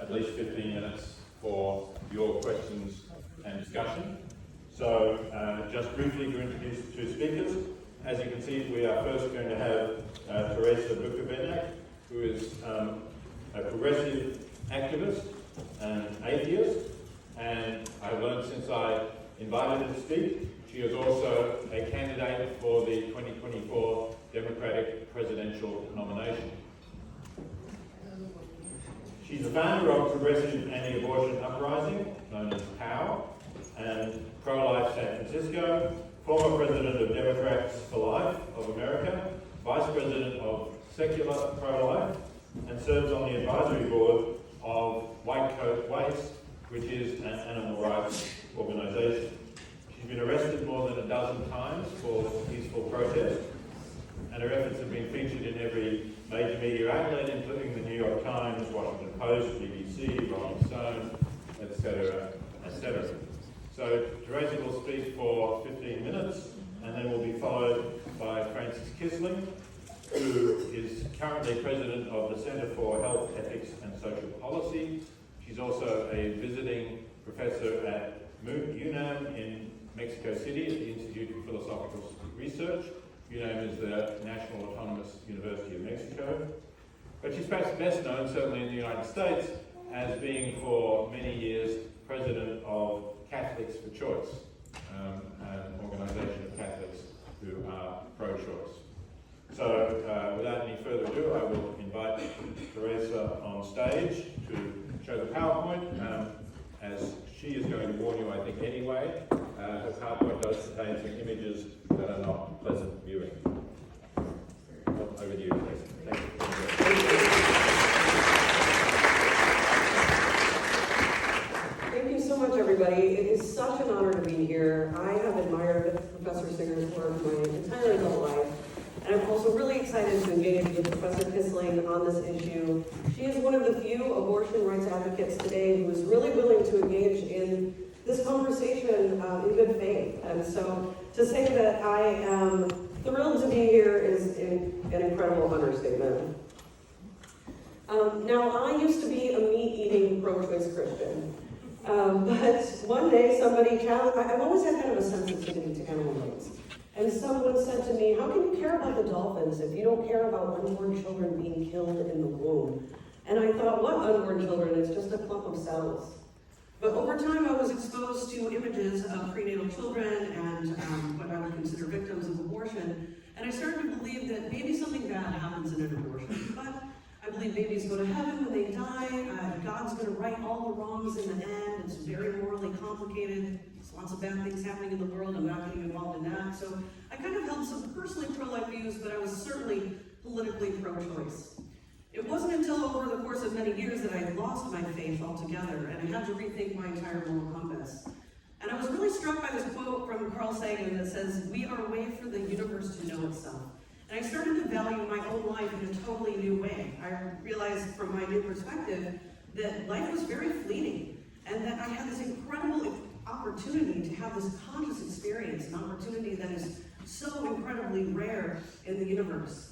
at least 15 minutes for your questions and discussion. So just briefly to introduce the two speakers. As you can see, we are first going to have Terrisa Bukovinac, who is a progressive activist and atheist, and I've learned since I invited her to speak, she is also a candidate for the 2024 Democratic presidential nomination. She's the founder of Progressive Anti-Abortion Uprising, known as PAAU, and Pro-Life San Francisco, former president of Democrats for Life of America, vice president of Secular Pro-Life, and serves on the advisory board of White Coat Waste, which is an animal rights organization. She's been arrested more than a dozen times for peaceful protest, and her efforts have been featured in every major media outlet, including the New York Times, Washington Post, BBC, Rolling Stone, etc., etc. So Terrisa will speak for 15 minutes, and then will be followed by Frances Kissling, who is currently president of the Center for Health, Ethics and Social Policy. She's also a visiting professor at UNAM in Mexico City at the Institute for Philosophical Research. UNAM is the National Autonomous University of Mexico. But she's perhaps best known, certainly in the United States, as being for many years president of Catholics for Choice, an organization of Catholics who are pro-choice. So without any further ado, I will invite Terrisa on stage to show the PowerPoint. As she is going to warn you, I think anyway, her PowerPoint does contain some images that are not pleasant viewing. Over to you, Terrisa. Thank you. Thank you so much, everybody. It is such an honor to be here. I have admired Professor Singer's work my entire adult life, and I'm also really excited to engage with Professor Kissling on this issue. She is one of the few abortion rights advocates today who is really willing to engage in this conversation in good faith. And so to say that I am thrilled to be here is an incredible understatement. Now, I used to be a meat-eating pro-choice Christian. But one day somebody challenged, I've always had kind of a sensitivity to animal rights. And someone said to me, how can you care about the dolphins if you don't care about unborn children being killed in the womb? And I thought, what unborn children? It's just a clump of cells. But over time, I was exposed to images of prenatal children and what I would consider victims of abortion. And I started to believe that maybe something bad happens in an abortion. But I believe babies go to heaven when they die. God's going to right all the wrongs in the end. It's very morally complicated. There's lots of bad things happening in the world. I'm not getting involved in that. So I kind of held some personally pro-life views, but I was certainly politically pro-choice. It wasn't until over the course of many years that I lost my faith altogether, and I had to rethink my entire moral compass. And I was really struck by this quote from Carl Sagan that says, "We are a way for the universe to know itself." And I started to value my own life in a totally new way. I realized from my new perspective that life was very fleeting, and that I had this incredible opportunity to have this conscious experience, an opportunity that is so incredibly rare in the universe.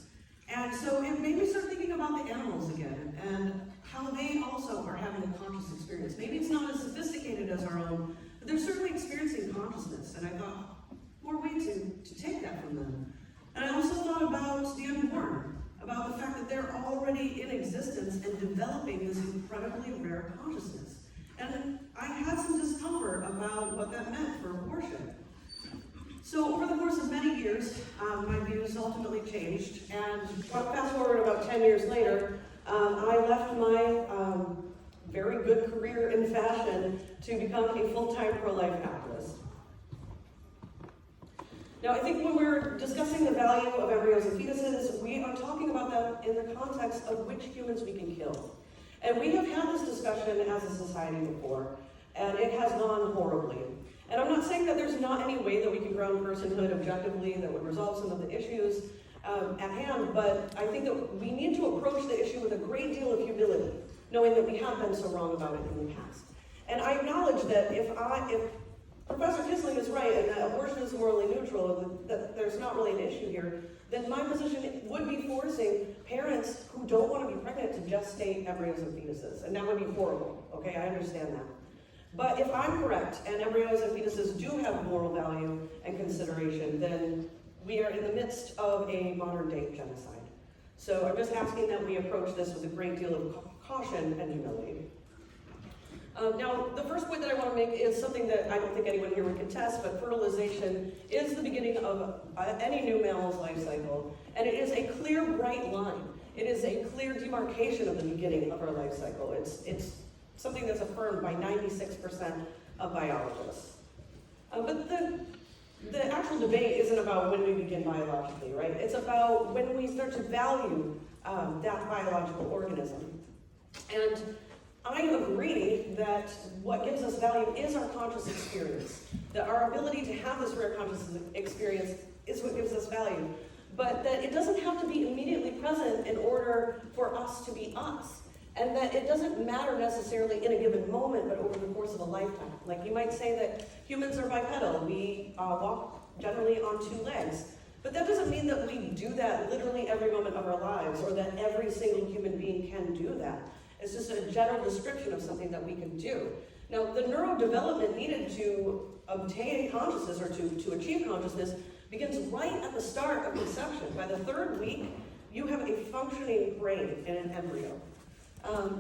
And so it made me start thinking about the animals again, and how they also are having a conscious experience. Maybe it's not as sophisticated as our own, but they're certainly experiencing consciousness, and I thought, more way to take that from them. And I also thought about the unborn, about the fact that they're already in existence and developing this incredibly rare consciousness. And I had some discomfort about what that meant for abortion. So over the course of many years, my views ultimately changed, and fast forward about 10 years later, I left my very good career in fashion to become a full-time pro-life activist. Now, I think when we're discussing the value of embryos and fetuses, we are talking about that in the context of which humans we can kill. And we have had this discussion as a society before, and it has gone horribly. And I'm not saying that there's not any way that we can ground personhood objectively that would resolve some of the issues at hand, but I think that we need to approach the issue with a great deal of humility, knowing that we have been so wrong about it in the past. And I acknowledge that if Professor Kissling is right and that abortion is morally neutral and that there's not really an issue here, then my position would be for forcing parents who don't want to be pregnant to gestate embryos and fetuses, and that would be horrible, okay, I understand that. But if I'm correct, and embryos and fetuses do have moral value and consideration, then we are in the midst of a modern-day genocide. So I'm just asking that we approach this with a great deal of caution and humility. Now, the first point that I want to make is something that I don't think anyone here would contest, but fertilization is the beginning of any new mammal's life cycle, and it is a clear, bright line. It is a clear demarcation of the beginning of our life cycle. It's something that's affirmed by 96% of biologists. But the actual debate isn't about when we begin biologically, right? It's about when we start to value that biological organism. And I agree that what gives us value is our conscious experience. That our ability to have this rare conscious experience is what gives us value. But that it doesn't have to be immediately present in order for us to be us. And that it doesn't matter necessarily in a given moment, but over the course of a lifetime. Like you might say that humans are bipedal. We walk generally on two legs. But that doesn't mean that we do that literally every moment of our lives, or that every single human being can do that. It's just a general description of something that we can do. Now, the neurodevelopment needed to obtain consciousness or to achieve consciousness begins right at the start of conception. By the 3rd week, you have a functioning brain in an embryo.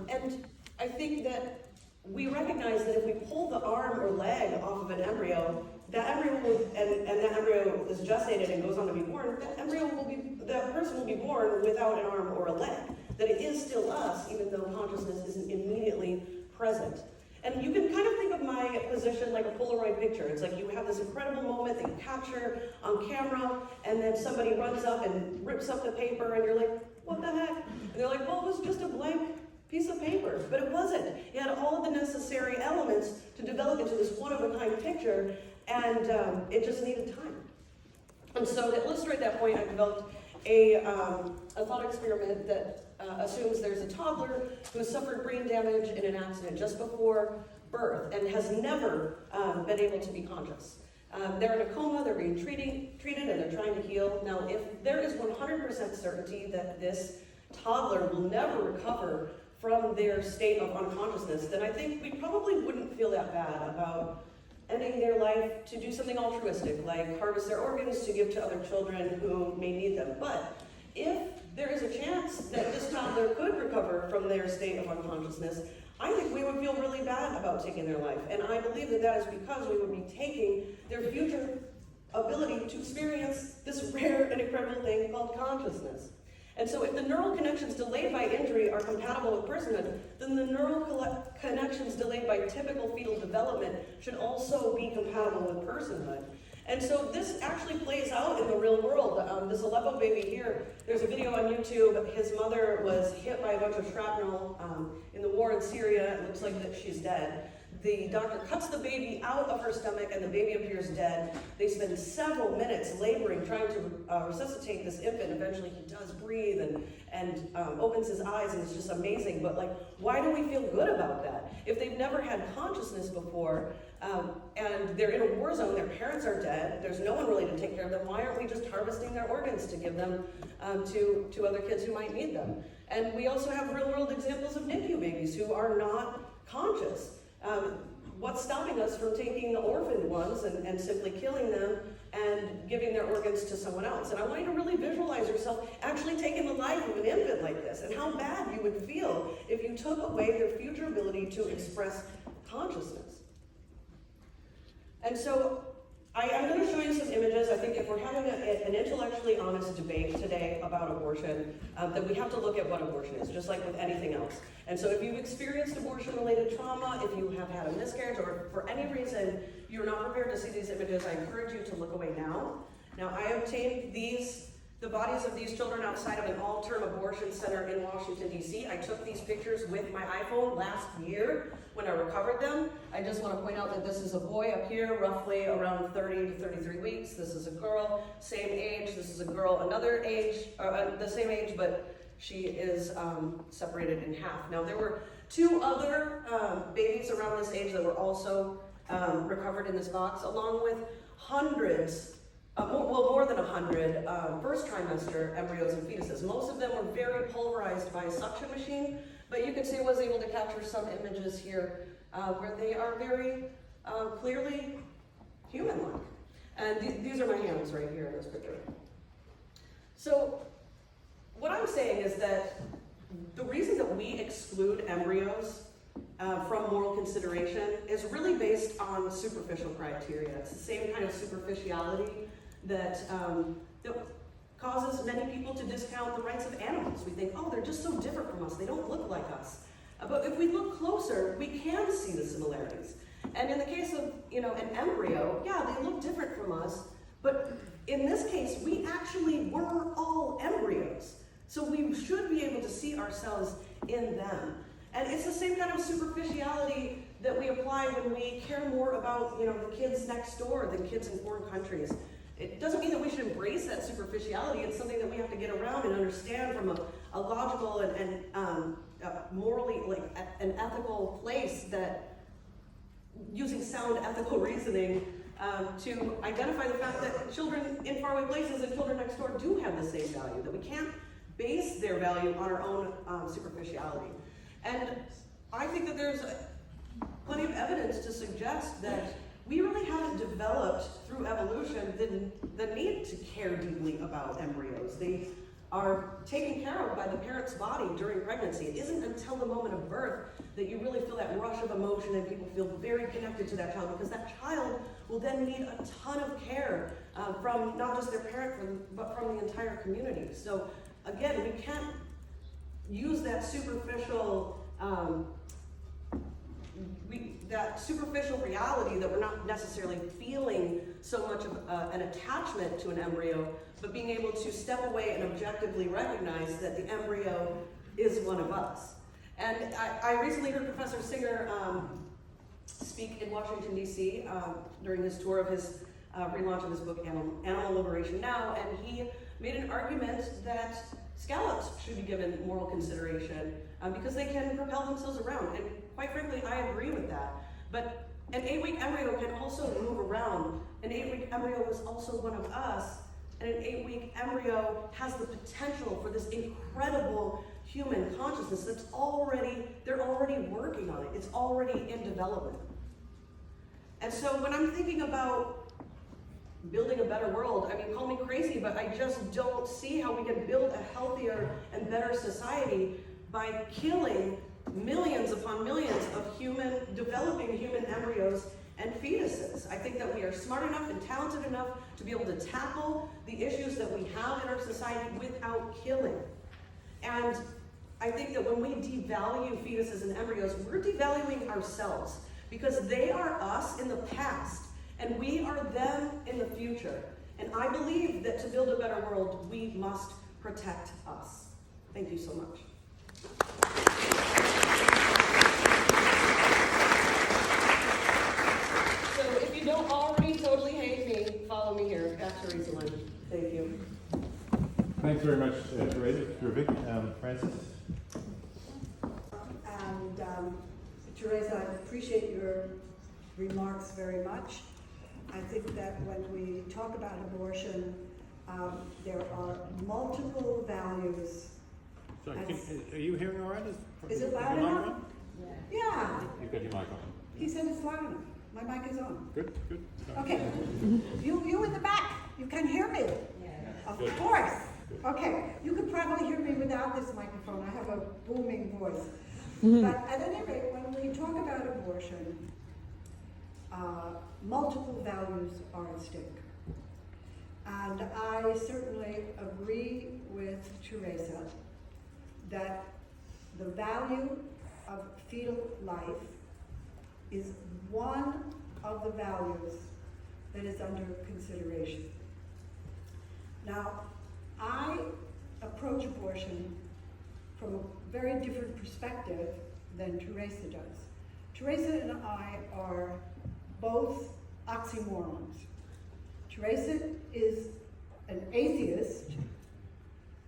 And I think that we recognize that if we pull the arm or leg off of an embryo, that embryo and that embryo is gestated and goes on to be born, that person will be born without an arm or a leg. That it is still us, even though consciousness isn't immediately present. And you can kind of think of my position like a Polaroid picture. It's like you have this incredible moment that you capture on camera, and then somebody runs up and rips up the paper, and you're like, what the heck? And they're like, well, it was just a blank piece of paper. But it wasn't. It had all of the necessary elements to develop into this one-of-a-kind picture, and it just needed time. And so to illustrate that point, I developed a thought experiment that assumes there's a toddler who suffered brain damage in an accident just before birth and has never been able to be conscious. They're in a coma, they're being treated, and they're trying to heal. Now, if there is 100% certainty that this toddler will never recover from their state of unconsciousness, then I think we probably wouldn't feel that bad about ending their life to do something altruistic, like harvest their organs to give to other children who may need them. But if there is a chance that this toddler could recover from their state of unconsciousness, I think we would feel really bad about taking their life. And I believe that that is because we would be taking their future ability to experience this rare and incredible thing called consciousness. And so if the neural connections delayed by injury are compatible with personhood, then the neural connections delayed by typical fetal development should also be compatible with personhood. And so this actually plays out in the real world. This Aleppo baby here, there's a video on YouTube. His mother was hit by a bunch of shrapnel in the war in Syria. It looks like that she's dead. The doctor cuts the baby out of her stomach and the baby appears dead. They spend several minutes laboring, trying to resuscitate this infant. Eventually he does breathe and opens his eyes, and it's just amazing. But like, why do we feel good about that? If they've never had consciousness before, and they're in a war zone, their parents are dead, there's no one really to take care of them, why aren't we just harvesting their organs to give them to other kids who might need them? And we also have real world examples of NICU babies who are not conscious. What's stopping us from taking the orphaned ones and simply killing them and giving their organs to someone else? And I want you to really visualize yourself actually taking the life of an infant like this, and how bad you would feel if you took away their future ability to express consciousness. And so I'm going to show you some images. I think if we're having an intellectually honest debate today about abortion, then we have to look at what abortion is, just like with anything else. And so if you've experienced abortion-related trauma, if you have had a miscarriage, or for any reason you're not prepared to see these images, I encourage you to look away now. Now, I obtained the bodies of these children outside of an all-term abortion center in Washington, D.C. I took these pictures with my iPhone last year when I recovered them. I just want to point out that this is a boy up here, roughly around 30 to 33 weeks. This is a girl, same age. This is a girl, another age, the same age, but she is separated in half. Now, there were two other babies around this age that were also recovered in this box, along with hundreds more than 100 first trimester embryos and fetuses. Most of them were very pulverized by a suction machine, but you can see I was able to capture some images here where they are very clearly human-like. And these are my hands right here in this picture. So what I'm saying is that the reason that we exclude embryos from moral consideration is really based on superficial criteria. It's the same kind of superficiality that causes many people to discount the rights of animals. We think, oh, they're just so different from us. They don't look like us. But if we look closer, we can see the similarities. And in the case of, an embryo, yeah, they look different from us. But in this case, we actually were all embryos. So we should be able to see ourselves in them. And it's the same kind of superficiality that we apply when we care more about, the kids next door than kids in foreign countries. It doesn't mean that we should embrace that superficiality. It's something that we have to get around and understand from a logical and morally, an ethical place, that using sound ethical reasoning to identify the fact that children in faraway places and children next door do have the same value, that we can't base their value on our own superficiality. And I think that there's plenty of evidence to suggest that we really haven't developed through evolution the need to care deeply about embryos. They are taken care of by the parent's body during pregnancy. It isn't until the moment of birth that you really feel that rush of emotion and people feel very connected to that child, because that child will then need a ton of care from not just their parent, but from the entire community. So again, we can't use that superficial reality that we're not necessarily feeling so much of an attachment to an embryo, but being able to step away and objectively recognize that the embryo is one of us. And I recently heard Professor Singer speak in Washington, D.C. During his tour of his relaunch of his book, Animal Liberation Now, and he made an argument that scallops should be given moral consideration because they can propel themselves around. And quite frankly, I agree with that. But an 8-week embryo can also move around. An 8-week embryo is also one of us. And an 8-week embryo has the potential for this incredible human consciousness they're already working on it. It's already in development. And so when I'm thinking about building a better world, call me crazy, but I just don't see how we can build a healthier and better society by killing millions upon millions of developing human embryos and fetuses. I think that we are smart enough and talented enough to be able to tackle the issues that we have in our society without killing. And I think that when we devalue fetuses and embryos, we're devaluing ourselves, because they are us in the past and we are them in the future. And I believe that to build a better world, we must protect us. Thank you so much. So if you don't already totally hate me, follow me here at Terrisa Lynn. Thank you. Thanks very much, Terrisa. Terrific. Frances? And Terrisa, I appreciate your remarks very much. I think that when we talk about abortion, there are multiple values. Sorry, are you hearing all right? Is it loud enough? Yeah. You've got your mic on. He said it's loud enough. My mic is on. Good. Okay. You in the back, you can hear me. Of course. Okay. You could probably hear me without this microphone. I have a booming voice. But at any rate, when we talk about abortion, multiple values are at stake. And I certainly agree with Terrisa that the value of fetal life is one of the values that is under consideration. Now, I approach abortion from a very different perspective than Terrisa does. Terrisa and I are both oxymorons. Terrisa is an atheist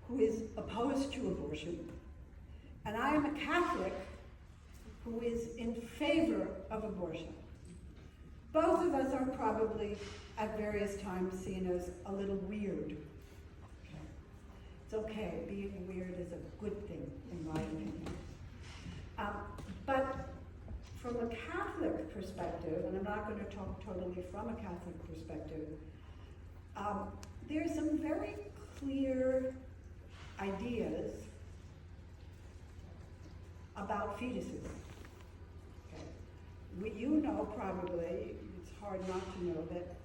who is opposed to abortion, and I am a Catholic who is in favor of abortion. Both of us are probably at various times seen as a little weird. It's okay, being weird is a good thing, in my opinion. But from a Catholic perspective, and I'm not going to talk totally from a Catholic perspective, there's some very clear ideas about fetuses. Okay. You know probably, it's hard not to know, that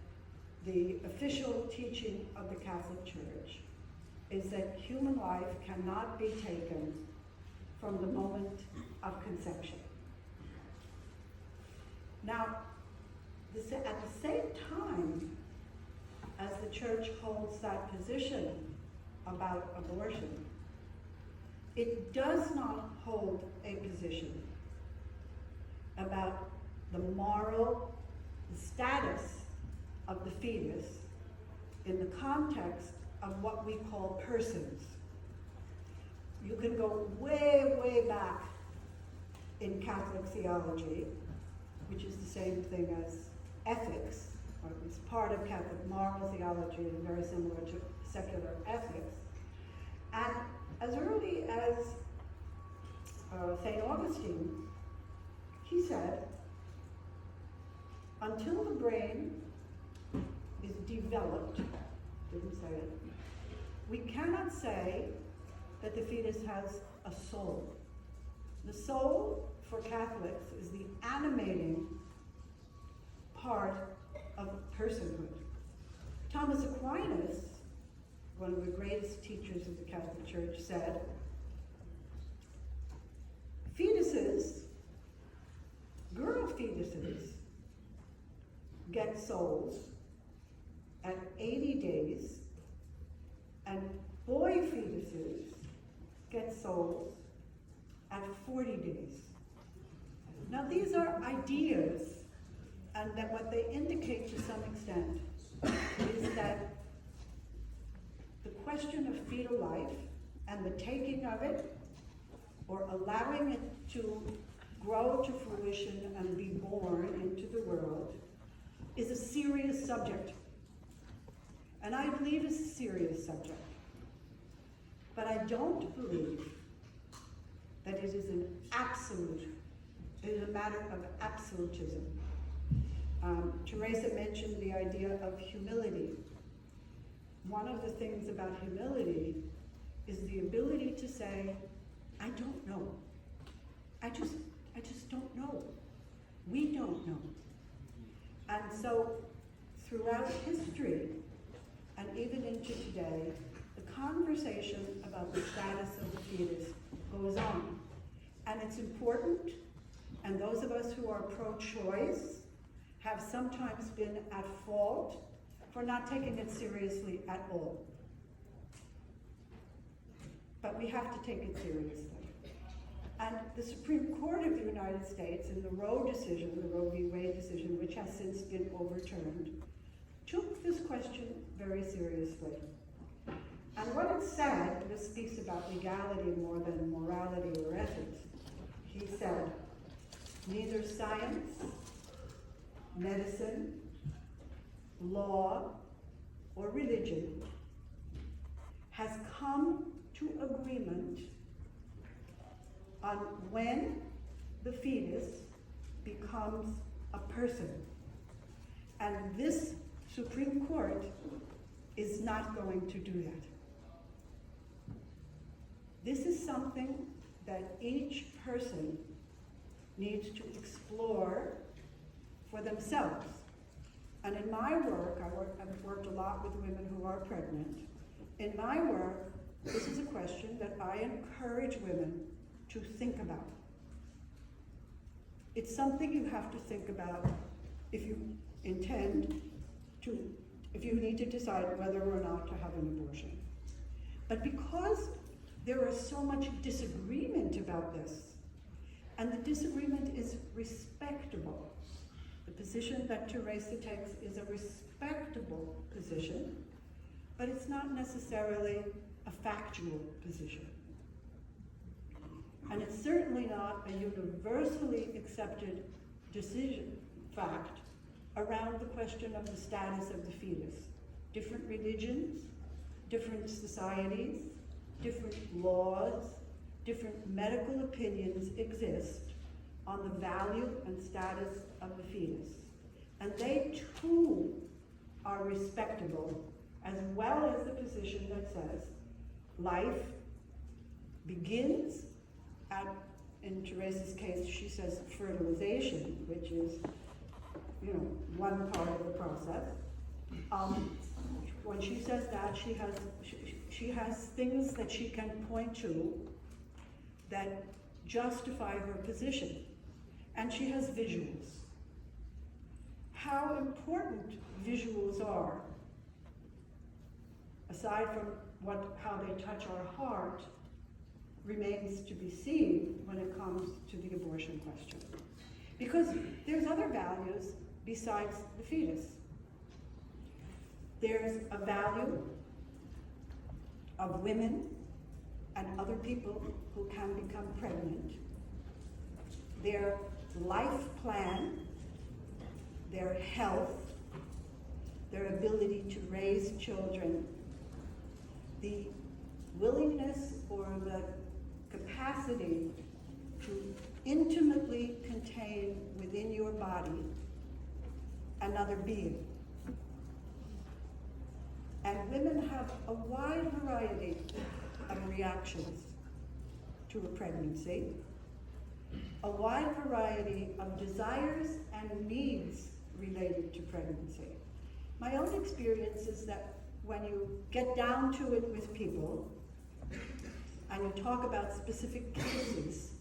the official teaching of the Catholic Church is that human life cannot be taken from the moment of conception. Now, at the same time as the Church holds that position about abortion, it does not hold a position about the moral status of the fetus in the context of what we call persons. You can go way, way back in Catholic theology, which is the same thing as ethics, or it's part of Catholic moral theology and very similar to secular ethics. And as early as St. Augustine, he said, until the brain is developed, didn't say it, we cannot say that the fetus has a soul. The soul, for Catholics, is the animating part of personhood. Thomas Aquinas, one of the greatest teachers of the Catholic Church, said, fetuses, girl fetuses, get souls at 80 days, and boy fetuses get souls at 40 days. Now these are ideas, and that what they indicate to some extent is that the question of fetal life and the taking of it, or allowing it to grow to fruition and be born into the world, is a serious subject. And I believe it's a serious subject. But I don't believe that it is an absolute, it is a matter of absolutism. Teresa mentioned the idea of humility. One of the things about humility is the ability to say, I don't know. I just don't know. We don't know. And so throughout history, and even into today, the conversation about the status of the fetus goes on. And it's important, and those of us who are pro-choice have sometimes been at fault for not taking it seriously at all. But we have to take it seriously. And the Supreme Court of the United States, in the Roe decision, the Roe v. Wade decision, which has since been overturned, took this question very seriously. And what it said, and this speaks about legality more than morality or ethics, he said, neither science, medicine, law, or religion has come to agreement on when the fetus becomes a person. And this Supreme Court is not going to do that. This is something that each person needs to explore for themselves. And in my work, I've worked a lot with women who are pregnant. In my work, this is a question that I encourage women to think about. It's something you have to think about if you intend to, if you need to decide whether or not to have an abortion. But because there is so much disagreement about this, and the disagreement is respectable, the position that Teresa takes is a respectable position, but it's not necessarily a factual position. And it's certainly not a universally accepted decision, fact, around the question of the status of the fetus. Different religions, different societies, different laws, different medical opinions exist on the value and status of the fetus. And they too are respectable, as well as the position that says life begins at, in Teresa's case, she says fertilization, which is, one part of the process. When she says that, she has things that she can point to that justify her position. And she has visuals. How important visuals are, aside from how they touch our heart, remains to be seen when it comes to the abortion question. Because there's other values besides the fetus. There's a value of women and other people who can become pregnant. Their life plan, their health, their ability to raise children, the willingness or the capacity to intimately contain within your body another being. And women have a wide variety of reactions to a pregnancy, a wide variety of desires and needs related to pregnancy. My own experience is that when you get down to it with people and you talk about specific cases,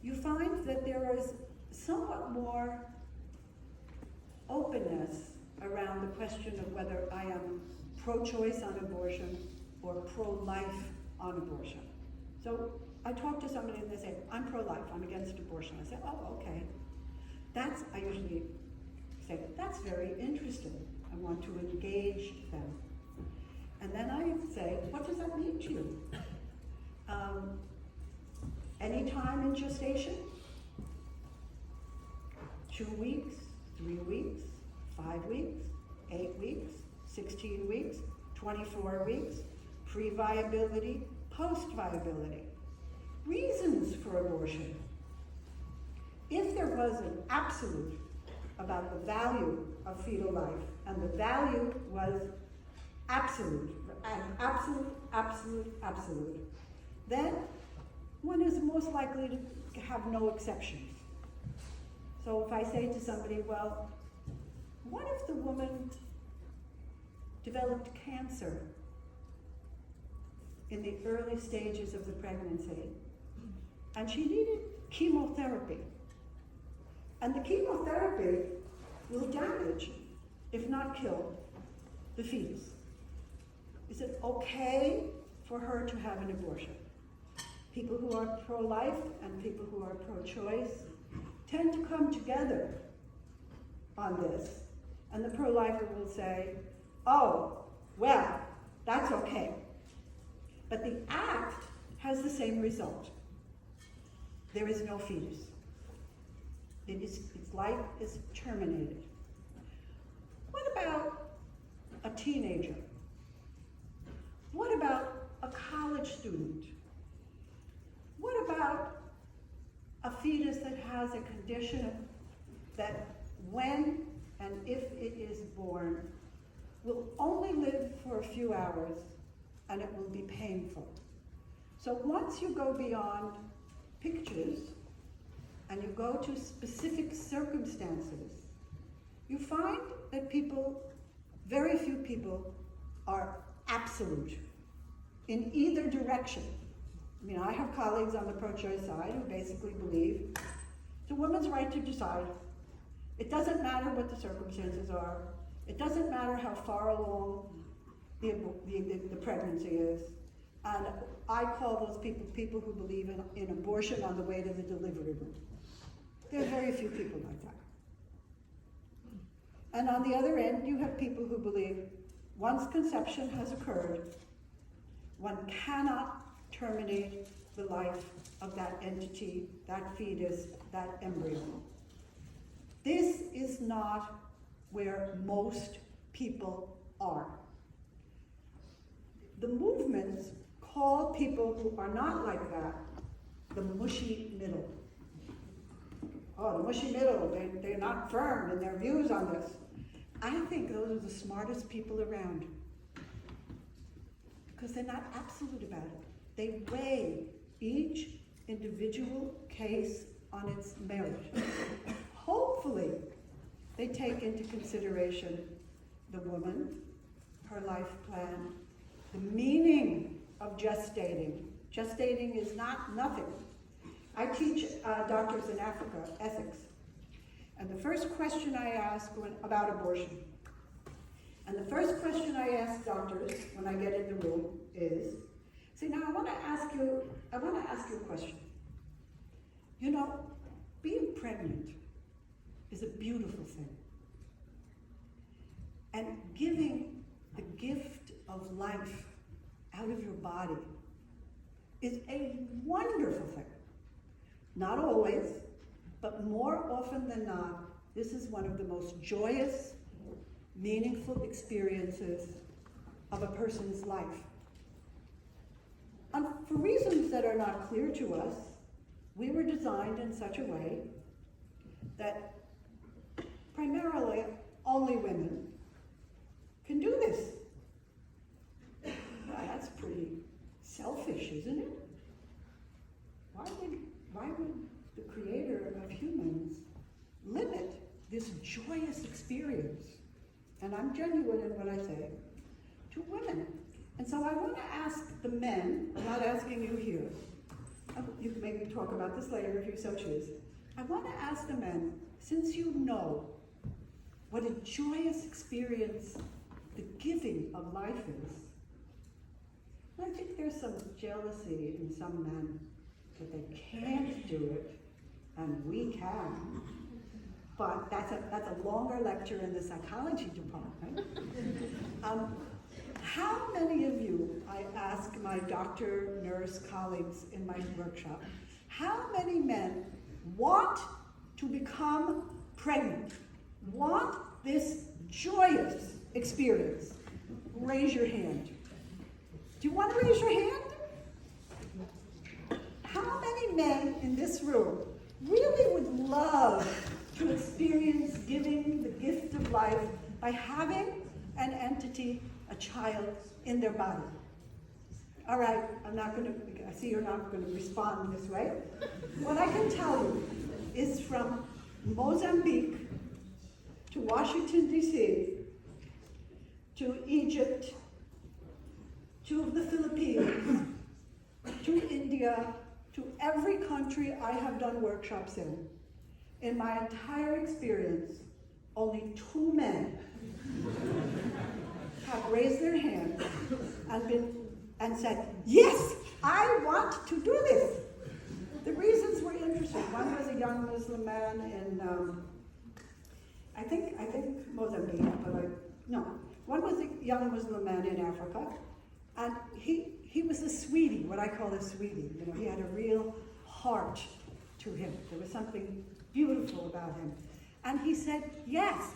you find that there is somewhat more openness around the question of whether I am pro-choice on abortion or pro-life on abortion. So I talk to somebody and they say, I'm pro-life, I'm against abortion. I say, oh, okay. I usually say, that's very interesting. I want to engage them. And then I say, what does that mean to you? Any time in gestation? 2 weeks, 3 weeks, 5 weeks, 8 weeks, 16 weeks, 24 weeks, pre-viability, post-viability. Reasons for abortion. If there was an absolute about the value of fetal life, and the value was absolute, absolute, then one is most likely to have no exceptions. So if I say to somebody, well, what if the woman developed cancer in the early stages of the pregnancy, and she needed chemotherapy, and the chemotherapy will damage, if not kill, the fetus? Is it okay for her to have an abortion? People who are pro-life and people who are pro-choice tend to come together on this. And the pro-lifer will say, oh, well, that's okay. But the act has the same result. There is no fetus. Its life is terminated. What about a teenager? What about a college student? What about a fetus that has a condition that when and if it is born will only live for a few hours and it will be painful? So once you go beyond pictures and you go to specific circumstances, you find that very few people are absolute in either direction. I mean, I have colleagues on the pro-choice side who basically believe it's a woman's right to decide. It doesn't matter what the circumstances are. It doesn't matter how far along the pregnancy is. And I call those people who believe in abortion on the way to the delivery room. There are very few people like that. And on the other end, you have people who believe once conception has occurred, one cannot terminate the life of that entity, that fetus, that embryo. This is not where most people are. The movements call people who are not like that the mushy middle. Oh, the mushy middle, they're not firm in their views on this. I think those are the smartest people around, because they're not absolute about it. They weigh each individual case on its merit. Hopefully, they take into consideration the woman, her life plan, the meaning of gestating. Gestating is not nothing. I teach doctors in Africa ethics. And the first question I ask about abortion, and the first question I ask doctors when I get in the room is, see, now I want to ask you a question. You know, being pregnant is a beautiful thing. And giving the gift of life out of your body is a wonderful thing. Not always, but more often than not, this is one of the most joyous, meaningful experiences of a person's life. And for reasons that are not clear to us, we were designed in such a way that primarily only women can do this. Well, that's pretty selfish, isn't it? Why would the creator of humans limit this joyous experience, and I'm genuine in what I say, to women? And so I want to ask the men, I'm not asking you here, you can maybe talk about this later if you so choose. I want to ask the men, since you know what a joyous experience the giving of life is, and I think there's some jealousy in some men that they can't do it, and we can. But that's a longer lecture in the psychology department. How many of you, I ask my doctor, nurse colleagues in my workshop, how many men want to become pregnant, want this joyous experience? Raise your hand. Do you want to raise your hand? How many men in this room really would love to experience giving the gift of life by having an entity, a child, in their body? All right, I see you're not going to respond this way. What I can tell you is from Mozambique to Washington, D.C., to Egypt, to the Philippines, to India, to every country I have done workshops in my entire experience, only 2 men have raised their hand and said, yes, I want to do this. The reasons were interesting. One was a young Muslim man in, I think Mozambique, one was a young Muslim man in Africa, and he was a sweetie, what I call a sweetie. You know, he had a real heart to him. There was something beautiful about him. And he said, yes,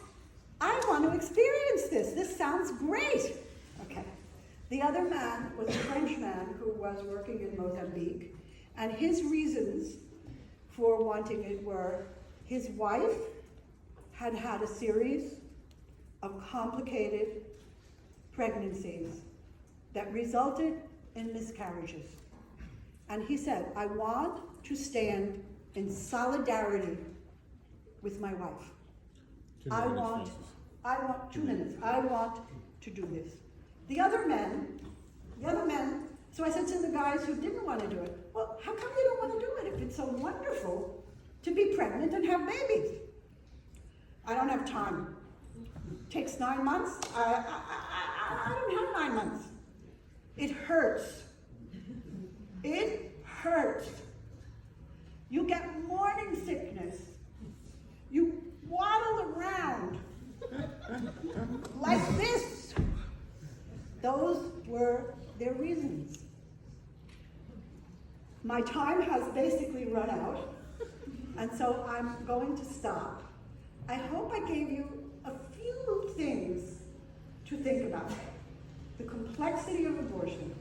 I want to experience this. This sounds great. Okay. The other man was a French man who was working in Mozambique, and his reasons for wanting it were his wife had had a series of complicated pregnancies that resulted in miscarriages. And he said, I want to stand in solidarity with my wife. 2 I minutes, want Frances. 2 minutes. I want to do this. The other men, so I said to the guys who didn't want to do it, well, how come you don't want to do it if it's so wonderful to be pregnant and have babies? I don't have time. It takes 9 months. I don't have 9 months. It hurts. It hurts. You get morning sickness. You waddle around like this. Those were their reasons. My time has basically run out, and so I'm going to stop. I hope I gave you a few things to think about. The complexity of abortion,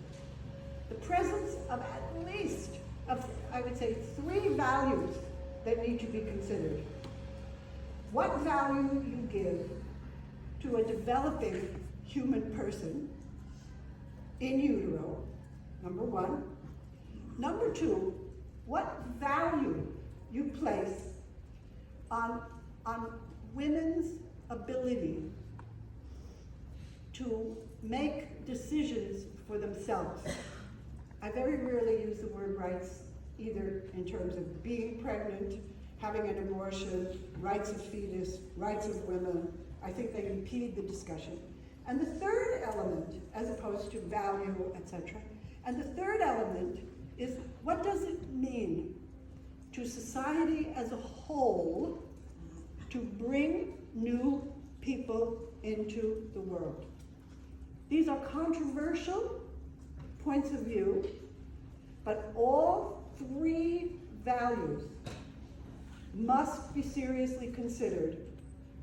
the presence of at least, I would say, 3 values that need to be considered. What value you give to a developing human person in utero, number 1. Number 2, what value you place on women's ability to make decisions for themselves. I very rarely use the word rights, either in terms of being pregnant, having an abortion, rights of fetus, rights of women. I think they impede the discussion. And the third element, as opposed to value, etc., and the third element is, what does it mean to society as a whole to bring new people into the world? These are controversial points of view, but all 3 values must be seriously considered,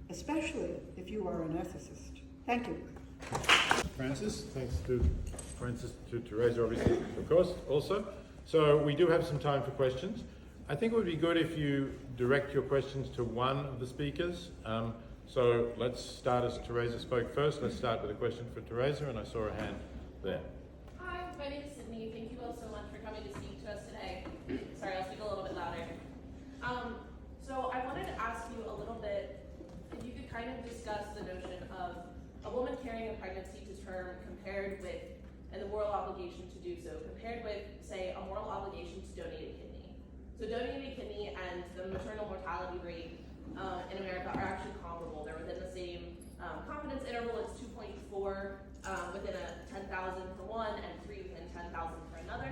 especially if you are an ethicist. Thank you. Frances, thanks to Frances, to Terrisa, obviously, of course, also. So we do have some time for questions. I think it would be good if you direct your questions to one of the speakers. So let's start as Terrisa spoke first. Let's start with a question for Terrisa, and I saw a hand there. Hi, my name is Sydney. Thank you all so much for coming to speak to us today. Sorry, I'll speak a little bit louder. So I wanted to ask you a little bit, if you could kind of discuss the notion of a woman carrying a pregnancy to term compared with, and the moral obligation to do so, compared with, say, a moral obligation to donate a kidney. So donating a kidney and the maternal mortality rate in America are actually comparable. They're within the same confidence interval. It's 2.4 within a 10,000 for one and 3 within 10,000 for another.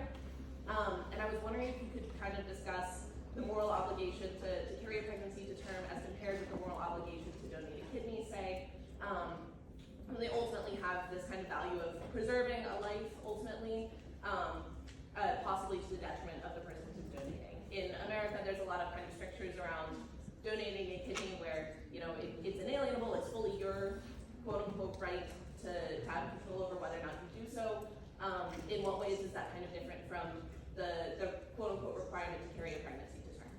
And I was wondering if you could kind of discuss the moral obligation to carry a pregnancy to term as compared with the moral obligation to donate a kidney, say. They ultimately have this kind of value of preserving a life, ultimately, possibly to the detriment of the person who's donating. In America, there's a lot of kind of strictures around donating a kidney where, it's inalienable, it's fully your quote-unquote right to have control over whether or not you do so. In what ways is that kind of different from the quote-unquote requirement to carry a pregnancy to term?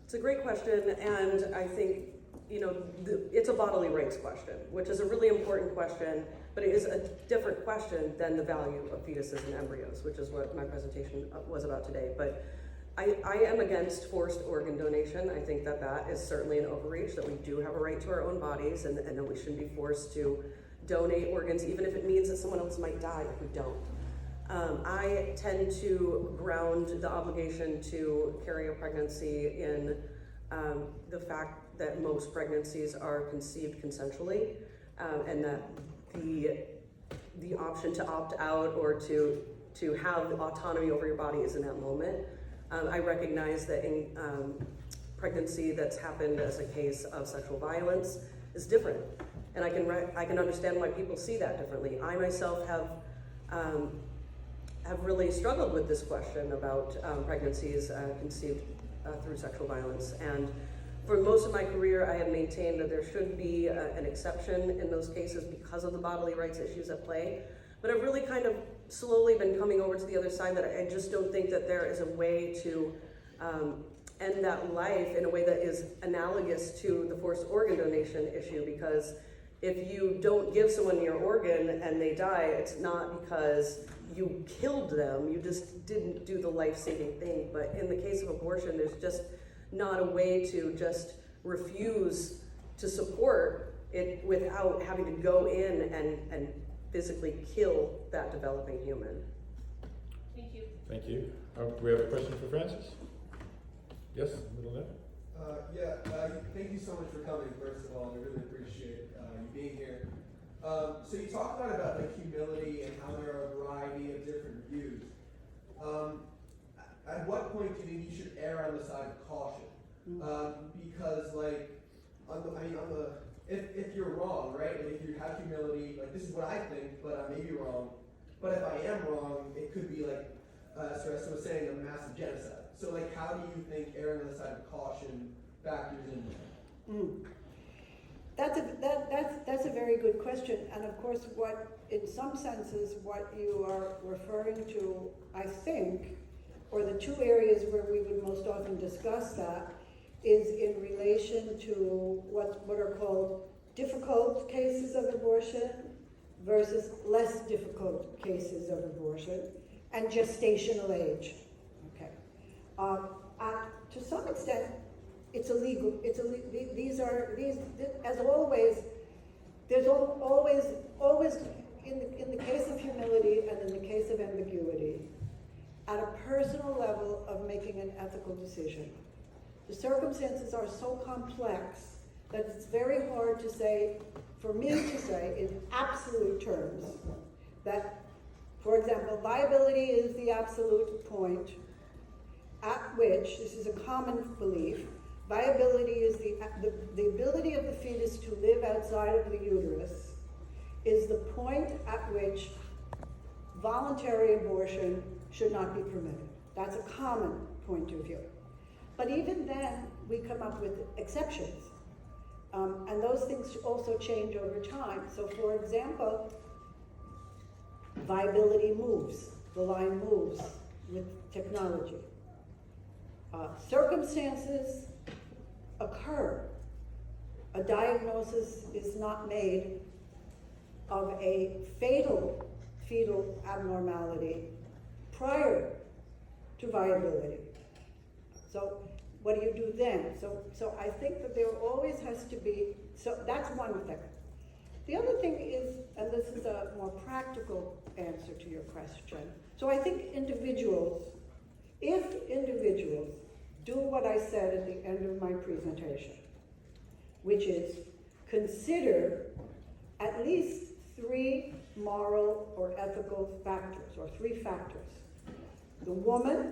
It's a great question, and I think it's a bodily rights question, which is a really important question, but it is a different question than the value of fetuses and embryos, which is what my presentation was about today. But I am against forced organ donation. I think that is certainly an overreach, that we do have a right to our own bodies, and that we shouldn't be forced to donate organs, even if it means that someone else might die if we don't. I tend to ground the obligation to carry a pregnancy in the fact that most pregnancies are conceived consensually, and that the option to opt out or to have autonomy over your body is in that moment. I recognize that in pregnancy that's happened as a case of sexual violence is different, and I can understand why people see that differently. I myself have really struggled with this question about pregnancies conceived through sexual violence, and for most of my career, I have maintained that there should be an exception in those cases because of the bodily rights issues at play. But I've really kind of slowly been coming over to the other side, that I just don't think that there is a way to end that life in a way that is analogous to the forced organ donation issue, because if you don't give someone your organ and they die, it's not because you killed them, you just didn't do the life-saving thing. But in the case of abortion, there's just not a way to just refuse to support it without having to go in and physically kill that developing human. Thank you. Thank you. Do we have a question for Frances? Yes, middle there. Thank you so much for coming, first of all. I really appreciate you being here. So you talked about like humility and how there are a variety of different views. At what point do you think you should err on the side of caution? Because like, if you're wrong, right? Like if you have humility, like this is what I think, but I may be wrong. But if I am wrong, it could be like, Sarasa was saying, a massive genocide. So like, how do you think erring on the side of caution factors in there? That's a very good question, and of course, what, in some senses, what you are referring to, I think, or the two areas where we would most often discuss that, is in relation to what are called difficult cases of abortion versus less difficult cases of abortion, and gestational age. Okay, to some extent, it's illegal. These as always. There's always in the case of humility and in the case of ambiguity, at a personal level of making an ethical decision. The circumstances are so complex that it's very hard to say, for me to say in absolute terms, that, for example, viability is the absolute point at which, this is a common belief, viability is the ability of the fetus to live outside of the uterus is the point at which voluntary abortion should not be permitted. That's a common point of view. But even then, we come up with exceptions. And those things also change over time. So for example, viability moves, the line moves with technology. Circumstances occur. A diagnosis is not made of a fatal fetal abnormality prior to viability. So what do you do then? So I think that there always has to be, so that's one thing. The other thing is, and this is a more practical answer to your question, so I think individuals, if individuals do what I said at the end of my presentation, which is consider at least 3 moral or ethical factors, or 3 factors. The woman,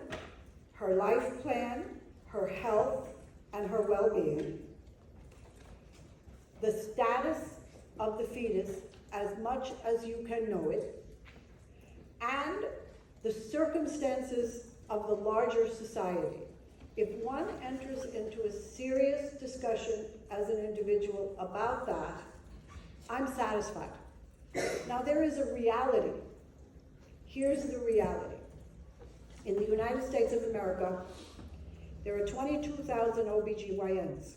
her life plan, her health, and her well-being. The status of the fetus, as much as you can know it, and the circumstances of the larger society. If one enters into a serious discussion as an individual about that, I'm satisfied. Now there is a reality. Here's the reality. In the United States of America, there are 22,000 OBGYNs.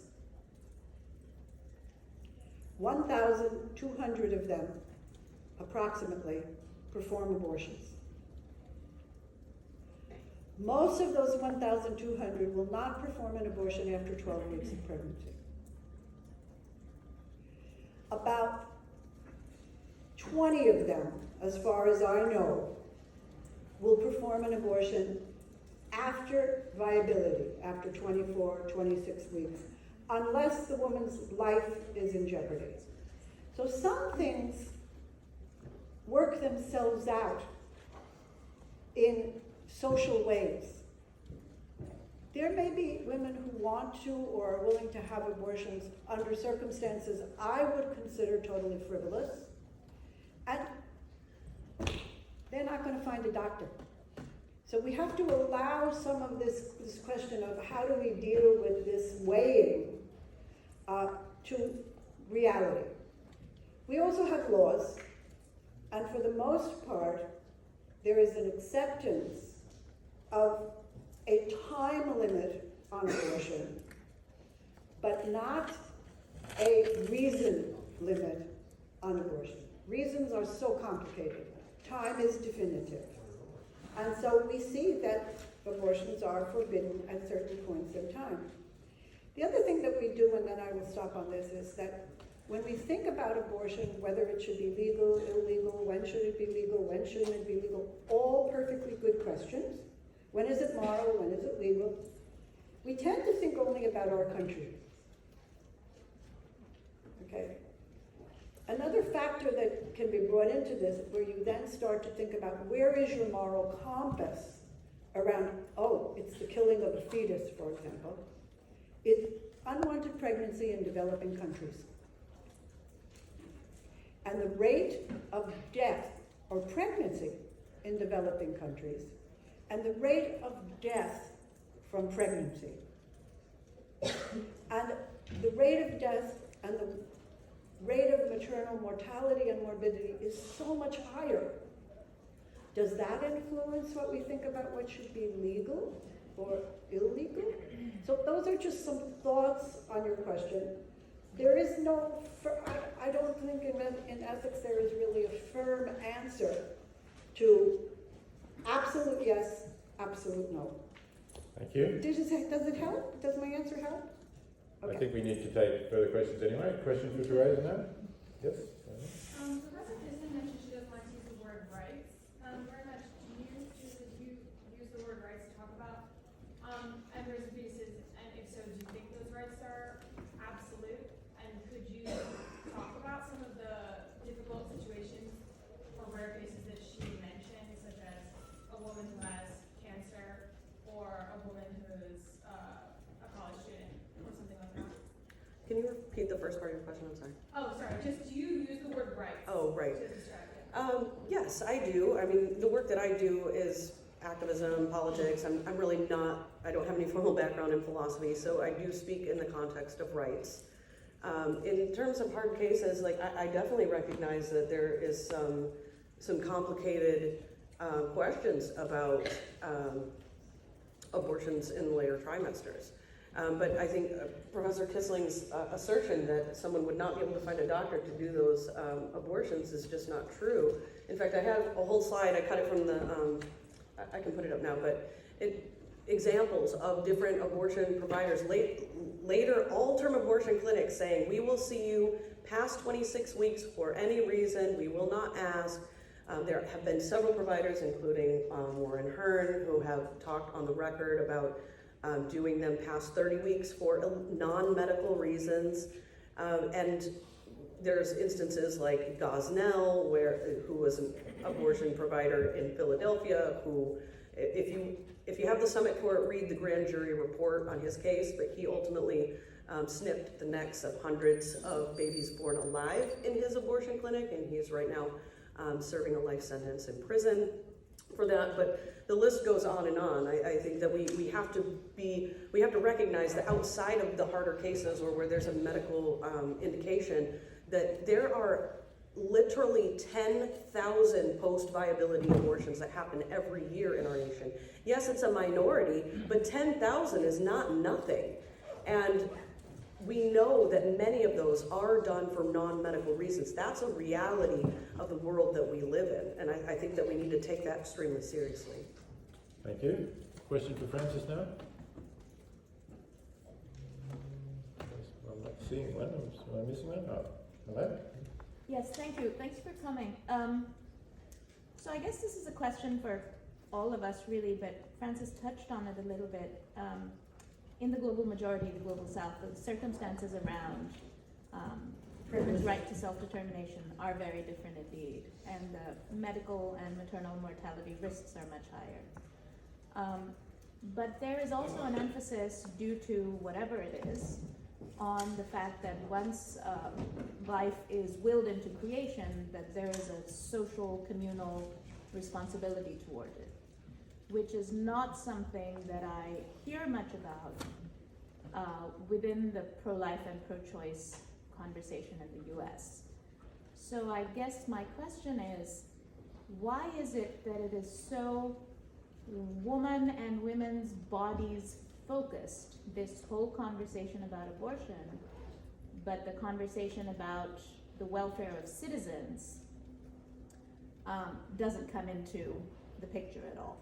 1,200 of them, approximately, perform abortions. Most of those 1,200 will not perform an abortion after 12 weeks of pregnancy. About 20 of them, as far as I know, will perform an abortion after viability, after 24, 26 weeks, unless the woman's life is in jeopardy. So some things work themselves out in social ways. There may be women who want to or are willing to have abortions under circumstances I would consider totally frivolous, and they're not going to find a doctor. So we have to allow some of this question of how do we deal with this weighing to reality. We also have laws, and for the most part, there is an acceptance of a time limit on abortion, but not a reason limit on abortion. Reasons are so complicated. Time is definitive. And so we see that abortions are forbidden at certain points in time. The other thing that we do, and then I will stop on this, is that when we think about abortion, whether it should be legal, illegal, when should it be legal, when shouldn't it be legal, all perfectly good questions. When is it moral, when is it legal? We tend to think only about our country. Okay? Another factor that can be brought into this, where you then start to think about where is your moral compass around, oh, it's the killing of a fetus, for example, is unwanted pregnancy in developing countries. And the rate of death or pregnancy in developing countries, and the rate of death from pregnancy. And the rate of death and the rate of maternal mortality and morbidity is so much higher. Does that influence what we think about what should be legal or illegal? So those are just some thoughts on your question. There is no, I don't think in ethics there is really a firm answer to absolute yes, absolute no. Thank you. Does it help? Does my answer help? I think we need to take further questions anyway. Questions for Terrisa now? Yes? Professor Kissling mentioned she doesn't like to use the word rights very much. Do you use the word rights to talk about embryos and fetuses? And if so, do you think those rights are absolute? And could you talk about some of the difficult situations or rare cases that she mentioned, such as a woman who has cancer or a woman who's a college student or something like that? Can you repeat the first part of your question? I'm sorry. Oh, sorry. Just do you use the word rights? Oh, right. To describe it? Yes, I do. I mean, the work that I do is activism, politics. I'm really not, I don't have any formal background in philosophy, so I do speak in the context of rights. In terms of hard cases, like I definitely recognize that there is some complicated questions about abortions in the later trimesters. But I think Professor Kissling's assertion that someone would not be able to find a doctor to do those abortions is just not true. In fact, I have a whole slide, I cut it from the, I can put it up now, but examples of different abortion providers, later all-term abortion clinics saying, we will see you past 26 weeks for any reason, we will not ask. There have been several providers, including Warren Hearn, who have talked on the record about doing them past 30 weeks for non-medical reasons. And there's instances like Gosnell, who was an abortion provider in Philadelphia, who, if you have the summit court, read the grand jury report on his case, but he ultimately snipped the necks of hundreds of babies born alive in his abortion clinic, and he's right now serving a life sentence in prison for that. But the list goes on and on. I think that we have to recognize that outside of the harder cases or where there's a medical indication, that there are literally 10,000 post-viability abortions that happen every year in our nation. Yes, it's a minority, but 10,000 is not nothing. And we know that many of those are done for non-medical reasons. That's a reality of the world that we live in, and I think that we need to take that extremely seriously. Thank you. Question for Frances now? I'm not seeing one. Am I missing one? Oh, hello? Yes, thank you. Thanks for coming. So I guess this is a question for all of us, really, but Frances touched on it a little bit. In the global majority, the global south, the circumstances around women's right to self-determination are very different indeed, and the medical and maternal mortality risks are much higher. But there is also an emphasis, due to whatever it is, on the fact that once life is willed into creation, that there is a social, communal responsibility toward it, which is not something that I hear much about within the pro-life and pro-choice conversation in the US. So I guess my question is, why is it that it is so woman and women's bodies focused, this whole conversation about abortion, but the conversation about the welfare of citizens doesn't come into the picture at all?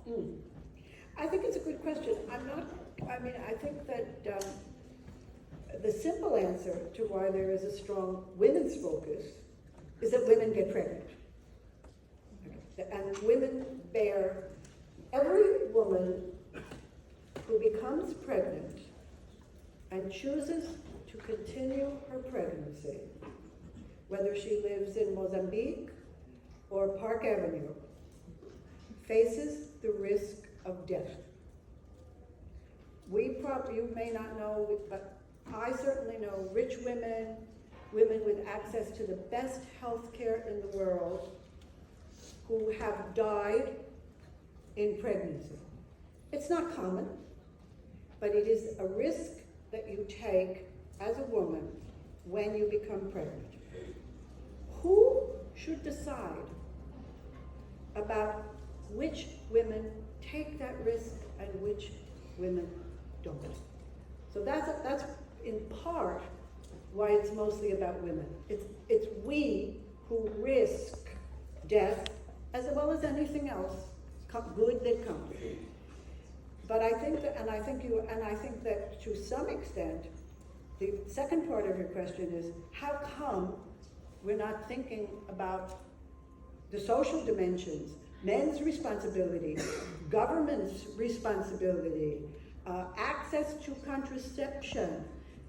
I think it's a good question. I think that the simple answer to why there is a strong women's focus is that women get pregnant. And women bear, every woman who becomes pregnant and chooses to continue her pregnancy, whether she lives in Mozambique or Park Avenue, faces the risk of death. You may not know, but I certainly know rich women, women with access to the best health care in the world, who have died in pregnancy. It's not common, but it is a risk that you take as a woman when you become pregnant. Who should decide about which women take that risk and which women don't? So that's in part why it's mostly about women. It's we who risk death as well as anything else good that comes. But I think that to some extent, the second part of your question is, how come we're not thinking about the social dimensions, men's responsibility, government's responsibility, access to contraception,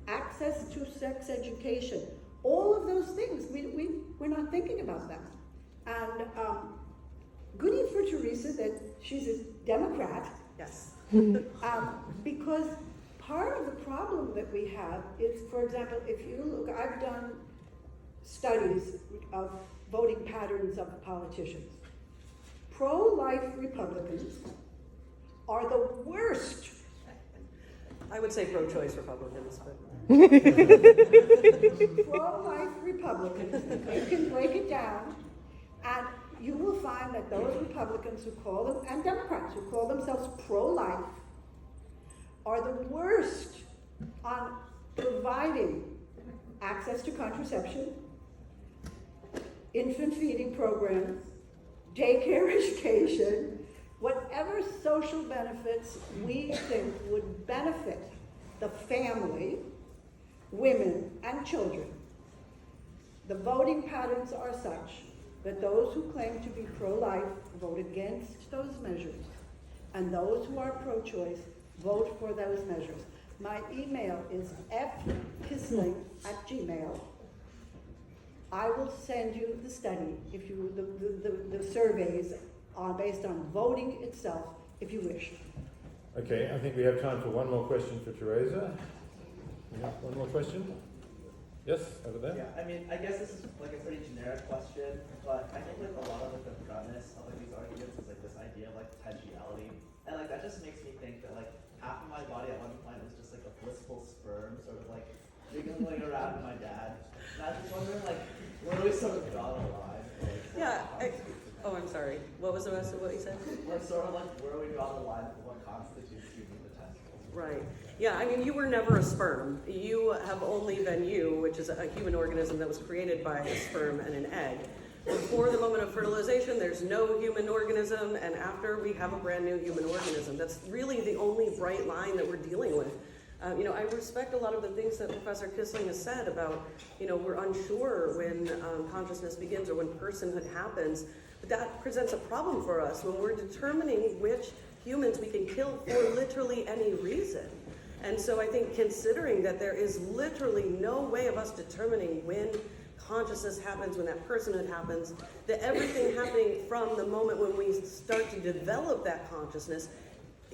access to sex education, all of those things, we're not thinking about them. And goody for Terrisa that she's a Democrat. Yes. Because part of the problem that we have is, for example, if you look, I've done studies of voting patterns of politicians. Pro-life Republicans are the worst. I would say pro-choice Republicans, but. Pro-life Republicans, you can break it down, and you will find that those Republicans who call them, and Democrats who call themselves pro-life, are the worst on providing access to contraception, infant feeding programs, daycare education, whatever social benefits we think would benefit the family, women, and children. The voting patterns are such that those who claim to be pro-life vote against those measures, and those who are pro-choice vote for those measures. My email is fkissling@gmail.com. I will send you the study, if you the surveys are based on voting itself, if you wish. Okay, I think we have time for one more question for Terrisa. We have one more question? Yes, over there. Yeah, I mean, I guess this is like a pretty generic question, but I think like a lot of like the premise of like these arguments is like this idea of like potentiality, and like that just makes me think that like half of my body at one point was just like a blissful sperm, sort of like jiggling around my dad. And I was just wondering like, where do we sort of draw the line? Yeah. I'm sorry. What was the rest of what you said? Like sort of like where we draw the line for what constitutes human potential. Right. Yeah, I mean, you were never a sperm. You have only been you, which is a human organism that was created by a sperm and an egg. Before the moment of fertilization, there's no human organism, and after, we have a brand new human organism. That's really the only bright line that we're dealing with. I respect a lot of the things that Professor Kissling has said about, we're unsure when consciousness begins or when personhood happens. But that presents a problem for us when we're determining which humans we can kill for literally any reason. And so I think considering that there is literally no way of us determining when consciousness happens, when that personhood happens, that everything happening from the moment when we start to develop that consciousness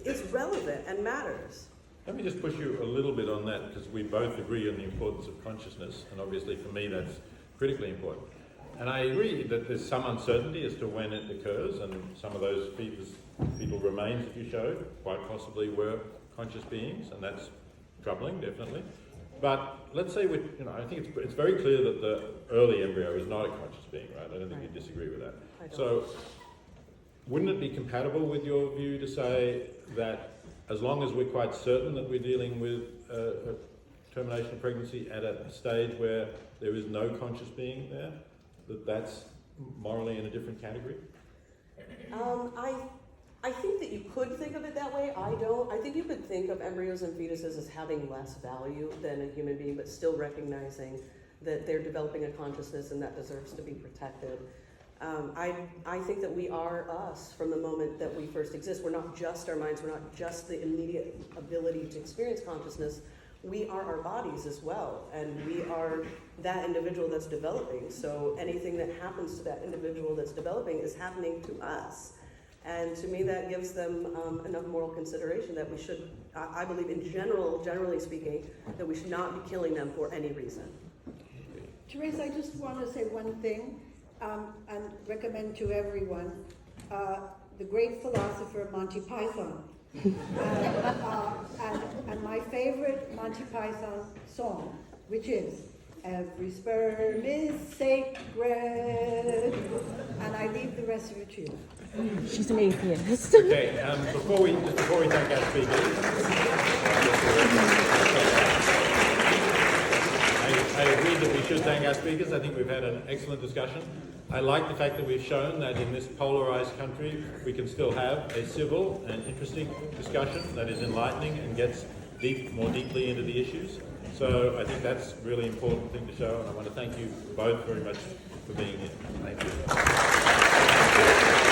is relevant and matters. Let me just push you a little bit on that, because we both agree on the importance of consciousness, and obviously for me that's critically important. And I agree that there's some uncertainty as to when it occurs, and some of those fetal remains that you showed quite possibly were conscious beings, and that's troubling, definitely. But let's say I think it's very clear that the early embryo is not a conscious being, right? I don't think you disagree with that. So wouldn't it be compatible with your view to say that as long as we're quite certain that we're dealing with a termination of pregnancy at a stage where there is no conscious being there, that's morally in a different category? I think that you could think of it that way. I don't. I think you could think of embryos and fetuses as having less value than a human being, but still recognizing that they're developing a consciousness and that deserves to be protected. I think that we are us from the moment that we first exist. We're not just our minds, we're not just the immediate ability to experience consciousness. We are our bodies as well, and we are that individual that's developing. So anything that happens to that individual that's developing is happening to us. And to me, that gives them enough moral consideration that we should, I believe in generally speaking, that we should not be killing them for any reason. Terrisa, I just want to say one thing and recommend to everyone the great philosopher Monty Python. And my favorite Monty Python song which is, every sperm is sacred. And I leave the rest of it to you. She's an atheist. Okay, before we thank our speakers, I agree that we should thank our speakers. I think we've had an excellent discussion. I like the fact that we've shown that in this polarized country, we can still have a civil and interesting discussion that is enlightening and gets more deeply into the issues. So I think that's a really important thing to show, and I want to thank you both very much for being here. Thank you.